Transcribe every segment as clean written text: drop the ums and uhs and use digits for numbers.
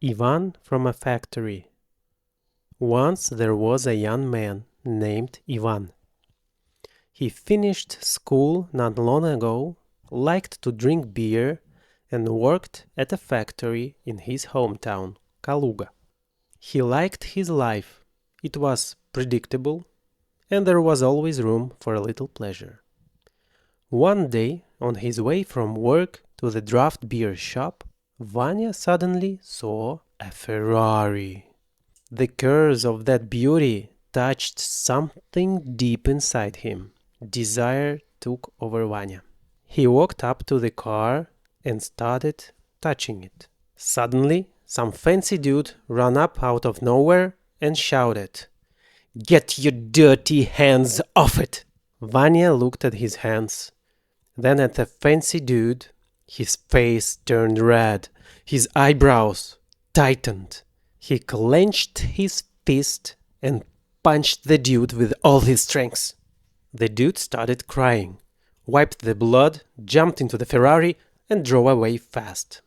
Ivan from a factory. Once there was a young man named Ivan. He finished school not long ago, liked to drink beer, and worked at a factory in his hometown, Kaluga. He liked his life. It was predictable, and there was always room for a little pleasure. One day, on his way from work to the draft beer shop, Vanya suddenly saw a Ferrari. The curse of that beauty touched something deep inside him. Desire took over Vanya. He walked up to the car and started touching it. Suddenly, some fancy dude ran up out of nowhere and shouted, "Get your dirty hands off it!" Vanya looked at his hands, then at the fancy dude. His face turned red, his eyebrows tightened. He clenched his fist and punched the dude with all his strength. The dude started crying, wiped the blood, jumped into the Ferrari, and drove away fast.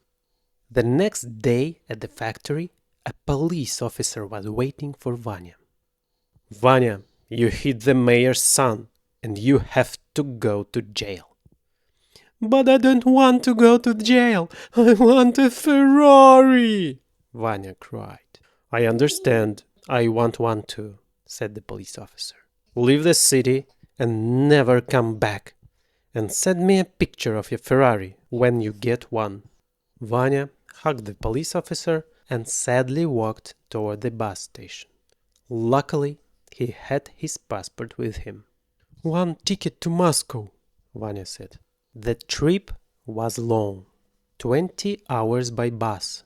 The next day at the factory, a police officer was waiting for Vanya. "Vanya, you hit the mayor's son, and you have to go to jail." "But I don't want to go to jail. I want a Ferrari," Vanya cried. "I understand. I want one too," said the police officer. "Leave the city and never come back. And send me a picture of your Ferrari when you get one." Vanya hugged the police officer and sadly walked toward the bus station. Luckily, he had his passport with him. "One ticket to Moscow," Vanya said. The trip was long, 20 hours by bus.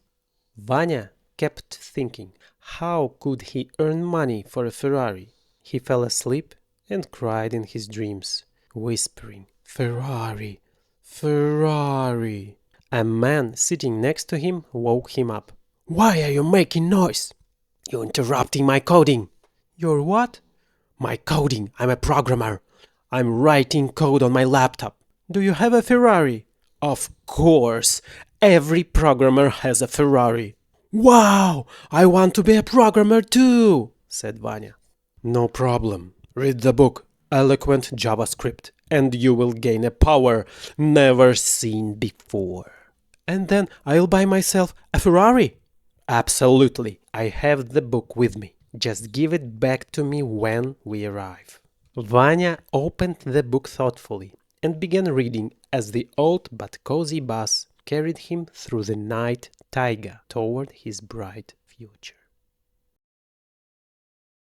Vanya kept thinking, how could he earn money for a Ferrari? He fell asleep and cried in his dreams, whispering, "Ferrari, Ferrari." A man sitting next to him woke him up. "Why are you making noise?" "You're interrupting my coding." "Your what?" "My coding. I'm a programmer. I'm writing code on my laptop." "Do you have a Ferrari?" "Of course. Every programmer has a Ferrari." "Wow! I want to be a programmer too," said Vanya. "No problem. Read the book, Eloquent JavaScript, and you will gain a power never seen before." "And then I'll buy myself a Ferrari?" "Absolutely. I have the book with me. Just give it back to me when we arrive." Vanya opened the book thoughtfully and began reading as the old but cozy bus carried him through the night taiga toward his bright future.